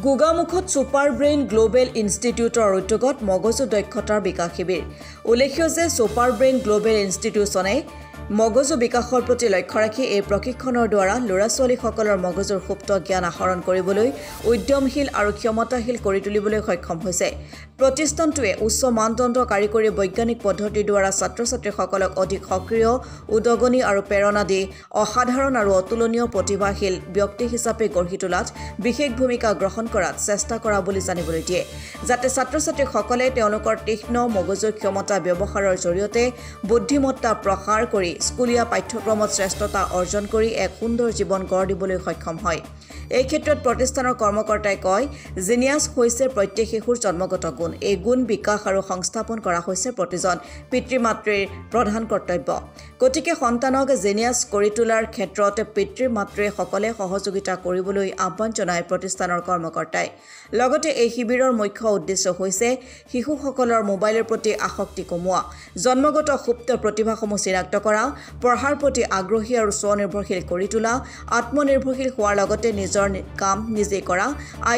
গোগামুখত super brain global ইনষ্টিটিউটৰ উদ্যোগত মগজু দক্ষতাৰ বিকাশ শিবিৰ উল্লেখ্য যে সুপাৰ ব্ৰেইন গ্লোবেল ইনষ্টিটিউচনে মগজু বিকাশৰ প্ৰতি লক্ষ্য ৰাখি এই প্ৰশিক্ষণৰ দ্বাৰা ল'ৰা-ছোৱালীসকলৰ মগজুৰ সুপ্ত জ্ঞান আহৰণ কৰিবলৈ উদ্যমশীল আৰু ক্ষমতাশীল কৰি তুলিবলৈ সক্ষম হৈছে প্ৰতিষ্ঠানটোৱে উচ্চ মানদণ্ড কাৰিকৰী বৈজ্ঞানিক পদ্ধতিৰ দ্বাৰা ছাত্ৰ-ছাত্ৰীসকলক অধিক সক্ৰিয় উদগনি আৰু প্ৰেৰণা দি অসাধাৰণ আৰু অতুলনীয় প্ৰতিভাশীল ব্যক্তি হিচাপে গঢ়ি তোলাত বিশেষ ভূমিকা গ্ৰহণ কৰাত চেষ্টা কৰা বুলি জানিবলৈ দিয়ে যাতে ছাত্ৰ-ছাত্ৰীসকলে তেওঁলোকৰ তীক্ষ্ণ মগজুৰ ক্ষমতা ব্যৱহাৰৰ জৰিয়তে বুদ্ধিমত্তা প্ৰসাৰ কৰি স্কুলীয়া পাঠ্যক্ৰমত শ্ৰেষ্ঠতা অৰ্জন কৰি এক সুন্দৰ জীৱন গঢ় দিবলৈ সক্ষম হয় এই ক্ষেত্ৰত প্ৰতিষ্ঠানৰ কৰ্মকৰ্তাই কয় জিনিয়াছ হৈছে প্ৰত্যেক শিশুৰ জন্মগত গুণ এই গুণ বিকাশ আৰু সংস্থাপন কৰা হৈছে প্ৰতিজন পিতৃ-মাতৃৰ প্ৰধান কৰ্তব্য গতিকে সন্তানক জিনিয়াছ কৰি তোলাৰ ক্ষেত্ৰত পিতৃ-মাতৃয়ে সকলে সহযোগিতা কৰিবলৈ আহ্বান জনায় প্ৰতিষ্ঠানৰ কৰ্মকৰ্তাই লগতে এই শিবিৰৰ মুখ্য উদ্দেশ্য হৈছে শিশুসকলৰ মোবাইলৰ প্ৰতি আসক্তি কমোৱা জন্মগত সুপ্ত প্ৰতিভাসমূহ চিনাক্ত কৰা পঢ়াৰ প্ৰতি আগ্ৰহী আৰু স্বনিৰ্ভৰশীল কৰি তোলা আত্মনিৰ্ভৰশীল হোৱাৰ লগতে নিজৰ কাম নিজে কৰা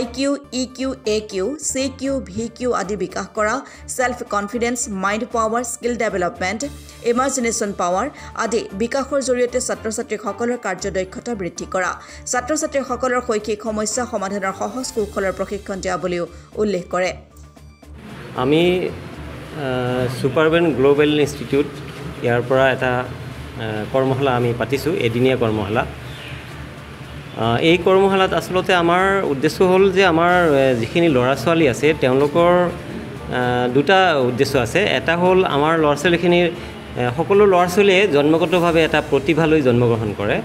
IQ, EQ, AQ, CQ, VQ আদি বিকাশ কৰা self confidence mind power skill development imagination power আদি বিকাশৰ জৰিয়তে ছাত্ৰ-ছাত্ৰীসকলৰ কাৰ্যদক্ষতা বৃদ্ধি কৰা ছাত্ৰ-ছাত্ৰীসকলৰ শৈক্ষিক সমস্যা সমাধানৰ সহজ কৌশলৰ প্ৰশিক্ষণ দিয়া বুলিও উল্লেখ কৰে আমি সুপাৰ ব্ৰেইন গ্লোবেল ইনষ্টিটিউট ইয়াৰ পৰা এটা কৰ্মশালা আমি পাতিছোঁ এদিনীয়া কৰ্মশালা এই কৰ্মশালাত আসলতে আমাৰ উদ্দেশ্য হ'ল যে আমাৰ যিখিনি ল'ৰা-ছোৱালী আছে তেওঁলোকৰ দুটা উদ্দেশ্য আছে এটা হ'ল আমাৰ ল'ৰা-ছোৱালীখিনিৰ সকলো ল'ৰা-ছোৱালীয়ে জন্মগতভাৱে এটা প্ৰতিভা লৈ জন্মগ্ৰহণ কৰে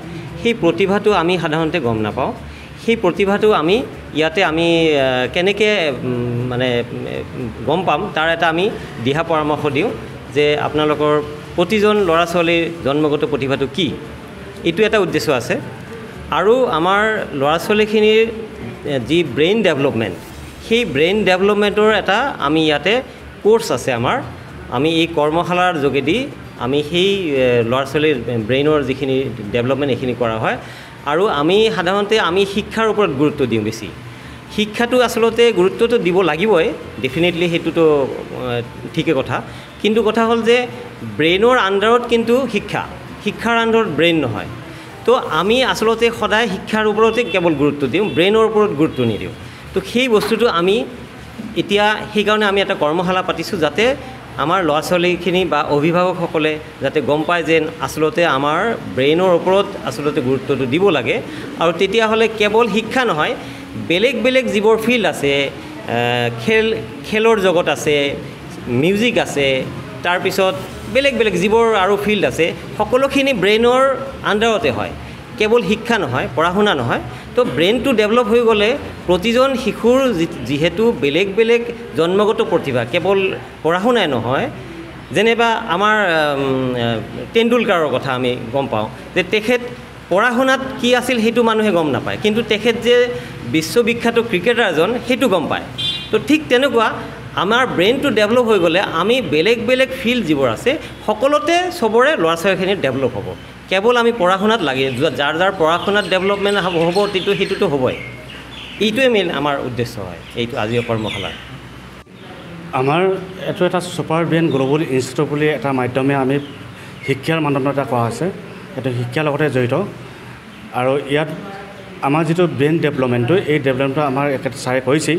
সেই প্ৰতিভাটো আমি সাধাৰণতে গম নাপাওঁ সেই প্ৰতিভাটো আমি ইয়াতে আমি কেনেকৈ মানে গম পাম তাৰ এটা আমি দিহা পৰামৰ্শ দিওঁ যে আপোনালোকৰ প্ৰতিজন ল'ৰা-ছোৱালীৰ জন্মগত প্ৰতিভাটো কি এইটো এটা উদ্দেশ্য আছে আৰু আমাৰ ল'ৰা-ছোৱালীখিনিৰ যি ব্ৰেইন ডেভেলপমেণ্ট সেই ব্ৰেইন ডেভেলপমেণ্টৰ এটা আমি ইয়াতে কোৰ্ছ আছে আমাৰ আমি এই কৰ্মশালাৰ যোগেদি আমি সেই ল'ৰা-ছোৱালীৰ ব্ৰেইনৰ যিখিনি ডেভেলপমেণ্ট এইখিনি কৰা হয় আৰু আমি সাধাৰণতে আমি শিক্ষাৰ ওপৰত গুৰুত্ব দিওঁ বেছি শিক্ষাটো আসলতে গুৰুত্বটো দিব লাগিবই ডেফিনেটলি সেইটোতো ঠিকে কথা কিন্তু কথা হ'ল যে ব্ৰেইনৰ আণ্ডাৰত কিন্তু শিক্ষাৰ আণ্ডাৰত ব্ৰেইন নহয় তো আমি আসলতে সদায় শিক্ষাৰ ওপৰতে কেৱল গুৰুত্ব দিওঁ ব্ৰেইনৰ ওপৰত গুৰুত্ব নিদিওঁ তো সেই বস্তুটো আমি এতিয়া সেইকাৰণে আমি এটা কৰ্মশালা পাতিছোঁ যাতে আমাৰ ল'ৰা-ছোৱালীখিনি বা অভিভাৱকসকলে যাতে গম পায় যে আসলতে আমাৰ ব্ৰেইনৰ ওপৰত আসলতে গুৰুত্বটো দিব লাগে আৰু তেতিয়াহ'লে কেৱল শিক্ষা নহয় বেলেগ বেলেগ যিবোৰ ফিল্ড আছে খেলৰ জগত আছে মিউজিক আছে তাৰপিছত বেলেগ বেলেগ যিবোৰ আৰু ফিল্ড আছে সকলোখিনি ব্ৰেইনৰ আণ্ডাৰতে হয় কেৱল শিক্ষা নহয় পঢ়া শুনা নহয় তো ব্ৰেইনটো ডেভেলপ হৈ গ'লে প্ৰতিজন শিশুৰ যিহেতু বেলেগ বেলেগ জন্মগত প্ৰতিভা কেৱল পঢ়া শুনাই নহয় যেনেবা আমাৰ তেণ্ডুলকাৰৰ কথা আমি গম পাওঁ যে তেখেত পঢ়া শুনাত কি আছিল সেইটো মানুহে গম নাপায় কিন্তু তেখেত যে বিশ্ববিখ্যাত ক্ৰিকেটাৰ এজন সেইটো গম পায় তো ঠিক তেনেকুৱা আমাৰ ব্ৰেইনটো ডেভেলপ হৈ গ'লে আমি বেলেগ বেলেগ ফিল্ড যিবোৰ আছে সকলোতে চবৰে ল'ৰা-ছোৱালীখিনি ডেভেলপ হ'ব কেৱল আমি পঢ়া শুনাত লাগে যাৰ পঢ়া শুনাত ডেভেলপমেণ্ট হ'ব সেইটোতো হ'বই এইটোৱে মেইন আমাৰ উদ্দেশ্য হয় এইটো আজিৰ কৰ্মশালাৰ আমাৰ এইটো এটা ছুপাৰ ব্ৰেইন গ্লোবেল ইনষ্টিটিউট বুলি এটা মাধ্যমে আমি শিক্ষাৰ মানদণ্ড এটা কোৱা হৈছে এইটো শিক্ষাৰ লগতে জড়িত আৰু ইয়াত আমাৰ যিটো ব্ৰেইন ডেভেলপমেণ্টটো এই ডেভেলপমেণ্টটো আমাৰ ছাৰে কৈছেই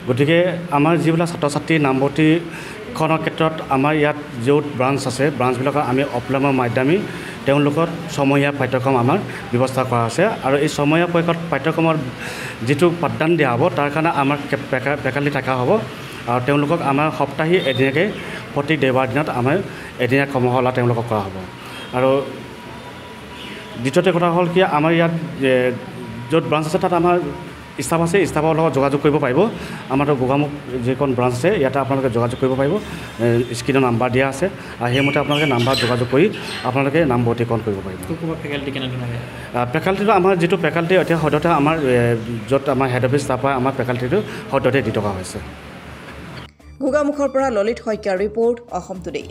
গতিকে আমাৰ যিবিলাক ছাত্ৰ-ছাত্ৰীৰ নামভৰ্তিখনৰ ক্ষেত্ৰত আমাৰ ইয়াত য'ত ব্ৰাঞ্চ আছে ব্ৰাঞ্চবিলাকৰ আমি অফলাইনৰ মাধ্যমে তেওঁলোকৰ ছমহীয়া পাঠ্যক্ৰম আমাৰ ব্যৱস্থা কৰা আছে আৰু এই ছমহীয়া পাঠ্যক্ৰমৰ যিটো পাঠদান দিয়া হ'ব তাৰ কাৰণে আমাৰ ফেকাল্টি থকা হ'ব আৰু তেওঁলোকক আমাৰ সপ্তাহী এদিনীয়াকৈ প্ৰতি দেওবাৰ দিনত আমাৰ এদিনীয়া কৰ্মশালা তেওঁলোকক কৰা হ'ব আৰু দ্বিতীয়তে কথা হ'ল কি আমাৰ ইয়াত য'ত ব্ৰাঞ্চ আছে তাত আমাৰ ষ্টাফ আছে ষ্টাফৰ লগত যোগাযোগ কৰিব পাৰিব আমাৰতো গোগামুখ যিখন ব্ৰাঞ্চ আছে ইয়াতে আপোনালোকে যোগাযোগ কৰিব পাৰিব স্ক্ৰীণৰ নাম্বাৰ দিয়া আছে আৰু সেইমতে আপোনালোকে নাম্বাৰ যোগাযোগ কৰি আপোনালোকে নামভৰ্তিকৰণ কৰিব পাৰিব ফেকাল্টিটো আমাৰ যিটো ফেকাল্টি এতিয়া সদ্যহতে আমাৰ য'ত আমাৰ হেড অফিচ তাৰ পৰা আমাৰ ফেকাল্টিটো সদ্যহতে দি থকা হৈছে গোগামুখৰ পৰা ললিত শইকীয়াৰ ৰিপৰ্ট অসম টুডে।